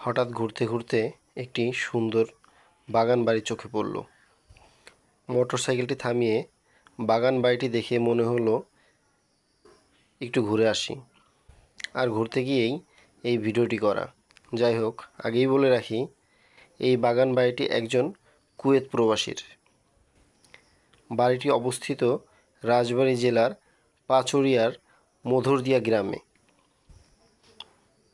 হঠাৎ ঘুরতে ঘুরতে একটি সুন্দর বাগান বাড়ি চোখে পড়ল। মোটরসাইকেলটি থামিয়ে বাগান বাড়িটি দেখে মনে হলো একটু ঘুরে আসি। আর ঘুরতে গিয়েই এই ভিডিওটি করা। যাই হোক, আগেই বলে রাখি, এই বাগান বাড়িটি একজন কুয়েত প্রবাসীর। বাড়িটি অবস্থিত রাজবাড়ী জেলার পাচুরিয়ার মধুরদিয়া গ্রামে।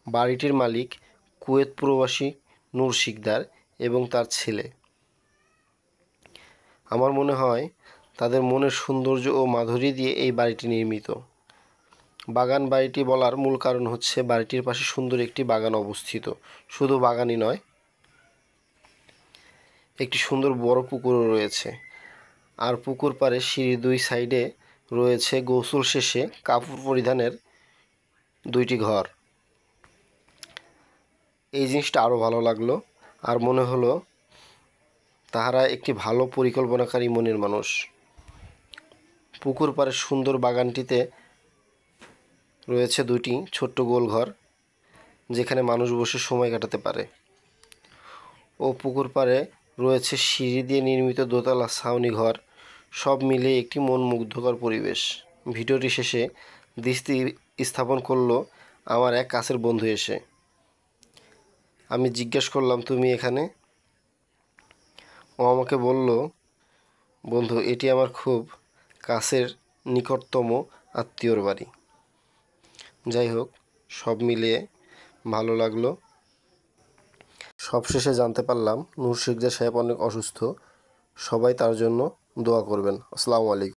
বাড়িটির মালিক কুয়েত প্রবাসী নূর শিকদার এবং তার ছেলে। আমার মনে হয় তাদের মনের সৌন্দর্য ও মাধুরী দিয়ে এই বাড়িটি নির্মিত। বাগান বাড়িটি বলার মূল কারণ হচ্ছে বাড়িটির পাশে সুন্দর একটি বাগান অবস্থিত। শুধু বাগানই নয়, একটি সুন্দর বড় পুকুরও রয়েছে। আর পুকুর পাড়ে সিঁড়ির দুই সাইডে রয়েছে গোসল শেষে কাপড় পরিধানের দুইটি ঘর। এই জিনিসটা আরও ভালো লাগলো। আর মনে হলো তাহারা একটি ভালো পরিকল্পনাকারী মনের মানুষ। পুকুর পাড়ের সুন্দর বাগানটিতে রয়েছে দুটি ছোট্ট গোল ঘর, যেখানে মানুষ বসে সময় কাটাতে পারে। ও পুকুর পাড়ে রয়েছে সিঁড়ি দিয়ে নির্মিত দোতলা ছাউনি ঘর। সব মিলিয়ে একটি মনমুগ্ধকর পরিবেশ। ভিডিওটি শেষে দৃষ্টি স্থাপন করলো আমার এক কাছের বন্ধু এসে। আমি জিজ্ঞেস করলাম, তুমি এখানে? ও আমাকে বলল, বন্ধু, এটি আমার খুব কাছের নিকটতম আত্মীয়র বাড়ি। যাই হোক, সব মিলিয়ে ভালো লাগলো। সবশেষে জানতে পারলাম নূর শিকদার সাহেব অনেক অসুস্থ। সবাই তার জন্য দোয়া করবেন। আসসালামু আলাইকুম।